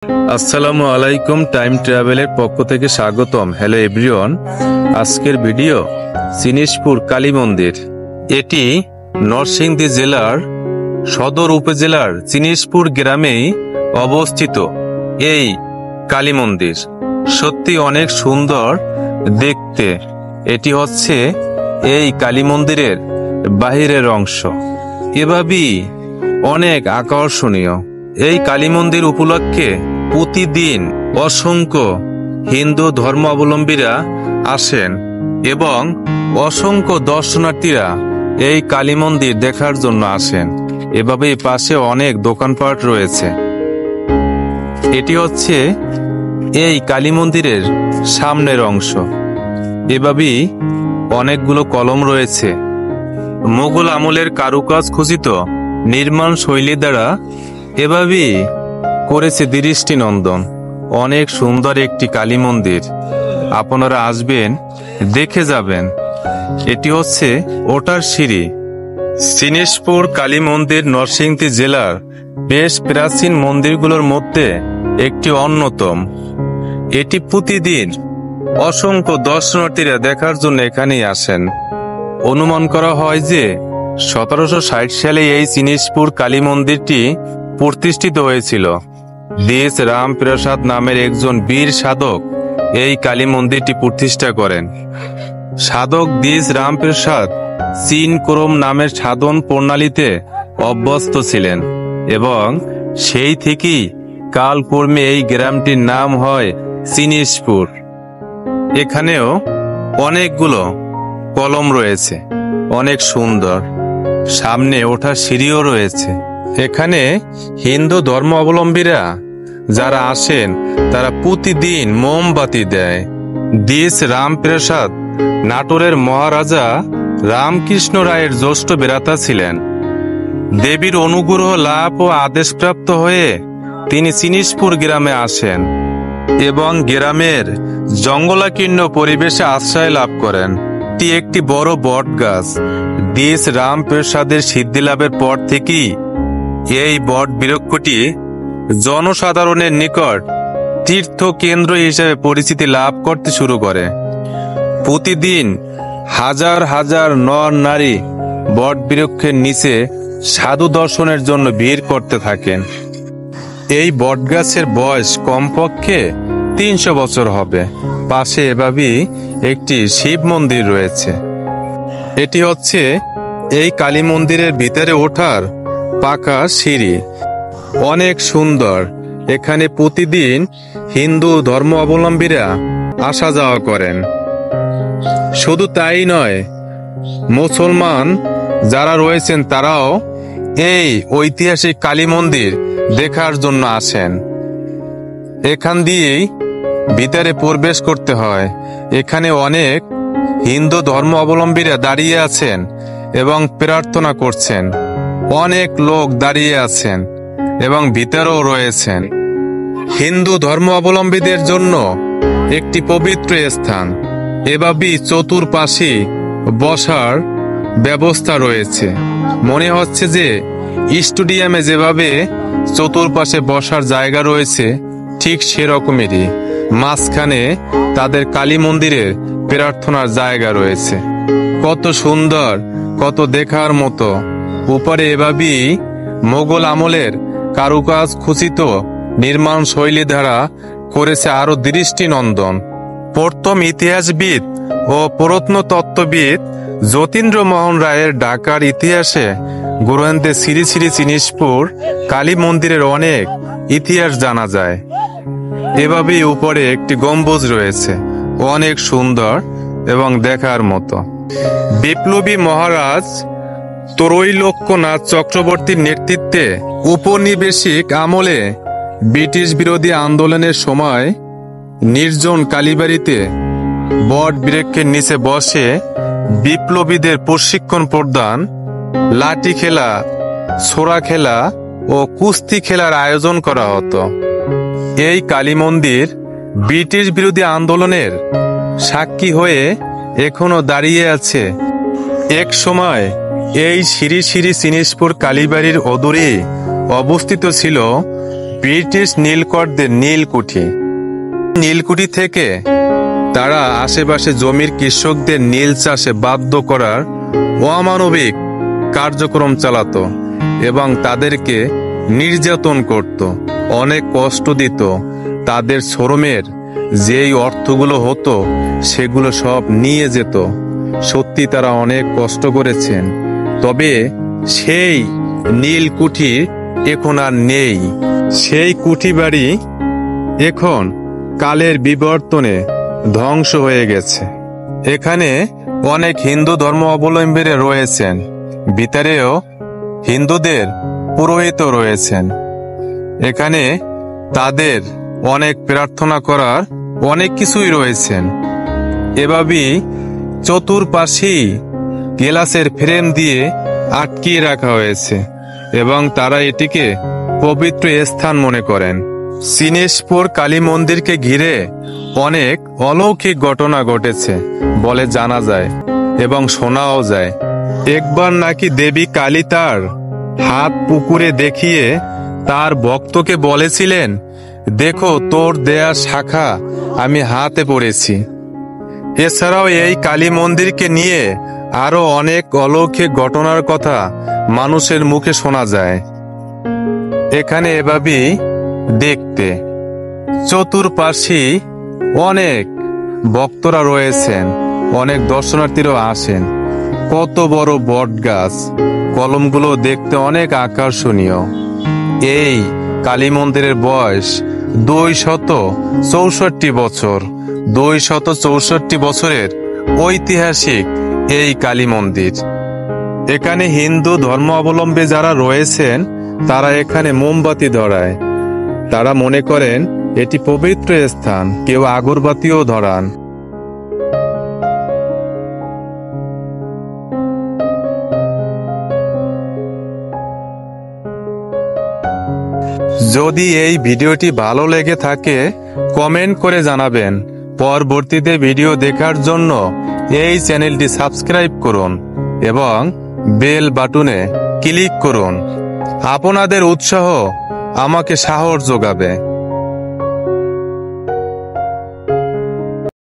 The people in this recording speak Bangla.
আসসালামু আলাইকুম, টাইম ট্রাভেলের পক্ষ থেকে স্বাগতম। হ্যালো এভরিওয়ান, আজকের ভিডিও জিনিসপুর কালী মন্দির। এটি নরসিংদী জেলার সদর উপজেলার জিনিসপুর গ্রামেই অবস্থিত। এই কালী মন্দির সত্যি অনেক সুন্দর দেখতে। এটি হচ্ছে এই কালী মন্দিরের বাহিরের অংশ, এভাবেই অনেক আকর্ষণীয়। এই কালী মন্দির উপলক্ষে প্রতিদিন অসংখ্য হিন্দু ধর্মাবলম্বীরা আসেন এবং অসংখ্য দর্শনার্থীরা এই কালী মন্দির দেখার জন্য আসেন। এভাবেই পাশে অনেক দোকানপাট রয়েছে। এটি হচ্ছে এই কালী মন্দিরের সামনের অংশ। এভাবেই অনেকগুলো কলম রয়েছে। মোগল আমলের কারুকাজ খচিত নির্মাণ শৈলী দ্বারা এভাবেই করেছে দৃষ্টিনন্দন। অনেক সুন্দর একটি কালী মন্দির, আপনারা আসবেন, দেখে যাবেন। এটি হচ্ছে ওটার সিঁড়ি। জিনিসপুর কালী মন্দির নরসিংদী জেলার বেশ প্রাচীন মন্দিরগুলোর মধ্যে একটি অন্যতম। এটি প্রতিদিন অসংখ্য দর্শনার্থীরা দেখার জন্য এখানেই আসেন। অনুমান করা হয় যে 1760 সালে এই জিনিসপুর কালী মন্দিরটি প্রতিষ্ঠিত হয়েছিল। দেশ রামপ্রসাদ নামের একজন বীর সাধক এই কালী মন্দিরটি প্রতিষ্ঠা করেন। সাধক দেশ রামপ্রসাদ চীন ক্রম নামের সাধন প্রণালীতে অভ্যস্ত ছিলেন এবং সেই থেকেই কালক্রমে এই গ্রামটির নাম হয় জিনিসপুর। এখানেও অনেকগুলো কলম রয়েছে, অনেক সুন্দর। সামনে ওঠার সিঁড়িও রয়েছে। এখানে হিন্দু ধর্মাবলম্বীরা যারা আসেন তারা প্রতিদিন মোমবাতি দেয়। দেশ রামপ্রসাদ নাটোরের মহারাজা রামকৃষ্ণ রায়ের জ্যেষ্ঠ ভ্রাতা ছিলেন। দেবীর অনুগ্রহ লাভ ও আদেশপ্রাপ্ত হয়ে তিনি জিনিসপুর গ্রামে আসেন এবং গ্রামের জঙ্গলাকীর্ণ পরিবেশে আশ্রয় লাভ করেন। এটি একটি বড় বট গাছ। দেশ রামপ্রসাদের সিদ্ধি লাভের পর থেকেই এই বট বৃক্ষটি জনসাধারণের নিকট তীর্থ কেন্দ্র হিসেবে পরিচিতি লাভ করতে শুরু করে। প্রতিদিন হাজার হাজার নর নারী বট বৃক্ষের নিচে সাধু দর্শনের জন্য ভিড় করতে থাকেন। এই বটগাছের বয়স কমপক্ষে 300 বছর হবে। পাশে এভাবেই একটি শিব মন্দির রয়েছে। এটি হচ্ছে এই কালী মন্দিরের ভিতরে ওঠার পাকা সিঁড়ি, অনেক সুন্দর। এখানে প্রতিদিন হিন্দু ধর্মাবলম্বীরা আসা যাওয়া করেন। শুধু তাই নয়, মুসলমান যারা রয়েছেন তারাও এই ঐতিহাসিক কালী মন্দির দেখার জন্য আসেন। এখান দিয়েই ভিতরে প্রবেশ করতে হয়। এখানে অনেক হিন্দু ধর্মাবলম্বীরা দাঁড়িয়ে আছেন এবং প্রার্থনা করছেন। অনেক লোক দাঁড়িয়ে আছেন এবং ভিতরেও রয়েছেন। হিন্দু ধর্মাবলম্বীদের জন্য একটি পবিত্র স্থান। এভাবেই চতুর্পাশে বসার ব্যবস্থা রয়েছে। মনে হচ্ছে যে স্টেডিয়ামে যেভাবে চতুর্পাশে বসার জায়গা রয়েছে, ঠিক সেরকমেরই মাঝখানে তাদের কালী মন্দিরের প্রার্থনার জায়গা রয়েছে। কত সুন্দর, কত দেখার মতো। উপরে এভাবেই মোগল আমলের কারুকাজ খচিত নির্মাণ শৈলী দ্বারা করেছে আরো দৃষ্টিনন্দন। প্রথম ইতিহাসবিদ ও প্রত্নতত্ত্ববিদ যতীন্দ্রমোহন রায়ের ঢাকার ইতিহাসে গ্রন্থে শ্রী শ্রী জিনিসপুর কালী মন্দিরের অনেক ইতিহাস জানা যায়। এভাবেই উপরে একটি গম্বুজ রয়েছে, অনেক সুন্দর এবং দেখার মতো। বিপ্লবী মহারাজ ত্রৈলোক্যনাথ চক্রবর্তীর নেতৃত্বে উপনিবেশিক আমলে ব্রিটিশ বিরোধী আন্দোলনের সময় নির্জন কালীবাড়িতে বট বৃক্ষের নিচে বসে বিপ্লবীদের প্রশিক্ষণ প্রদান, লাঠি খেলা, ছোরা খেলা ও কুস্তি খেলার আয়োজন করা হতো। এই কালী মন্দির ব্রিটিশ বিরোধী আন্দোলনের সাক্ষী হয়ে এখনো দাঁড়িয়ে আছে। এক সময় এই শ্রী শ্রী জিনিসপুর কালীবাড়ির অদূরে অবস্থিত ছিল ব্রিটিশ নীলকরদের নীলকুঠি। নীলকুঠি থেকে তারা আশেপাশে জমির কৃষকদের নীল চাষে বাধ্য করার অমানবিক কার্যক্রম চালাতো এবং তাদেরকে নির্যাতন করত, অনেক কষ্ট দিত। তাদের শ্রমের যেই অর্থগুলো হতো সেগুলো সব নিয়ে যেত। সত্যি তারা অনেক কষ্ট করেছেন, তবে সেই নীলকুঠি এখন আর নেই। সেই কুঠি বাড়ি এখন কালের বিবর্তনে ধ্বংস হয়ে গেছে। এখানে অনেক হিন্দু ধর্ম অবলম্বীরা রয়েছেন, ভিতরেও হিন্দুদের পুরোহিত রয়েছেন। এখানে তাদের অনেক প্রার্থনা করার অনেক কিছুই রয়েছেন। এভাবেই চতুর্পাশেই গ্লাসের ফ্রেম দিয়ে আটকিয়ে রাখা হয়েছে এবং তারা এটিকে পবিত্র স্থান মনে করেন। সিনেশপুর কালী মন্দিরকে ঘিরে অনেক অলৌকিক ঘটনা ঘটেছে বলে জানা যায় এবং শোনাও যায়। একবার নাকি দেবী কালী তার হাত পুকুরে দেখিয়ে তার ভক্তকে বলেছিলেন, দেখো তোর দেয়া শাখা আমি হাতে পড়েছি। এছাড়াও এই কালী মন্দিরকে নিয়ে আরো অনেক অলৌকিক ঘটনার কথা মানুষের মুখে শোনা যায়। এখানে এভাবেই দেখতে চতুর্পাশে অনেক ভক্তরা রয়েছেন, অনেক দর্শনার্থীরাও আসেন। কত বড় বট গাছ, কলমগুলো দেখতে অনেক আকর্ষণীয়। এই কালী মন্দিরের বয়স 264 বছর। 264 বছরের ঐতিহাসিক এই কালী মন্দির। এখানে হিন্দু ধর্ম অবলম্বী যারা রয়েছেন তারা এখানে মোমবাতি ধরায়। তারা মনে করেন এটি পবিত্র স্থান, কেউ আগরবাতিও ধরান। যদি এই ভিডিওটি ভালো লেগে থাকে কমেন্ট করে জানাবেন। পরবর্তীতে ভিডিও দেখার জন্য এই চ্যানেলটি সাবস্ক্রাইব করুন এবং বেল বাটনে ক্লিক করুন। আপনাদের উৎসাহ আমাকে সাহস যোগাবে।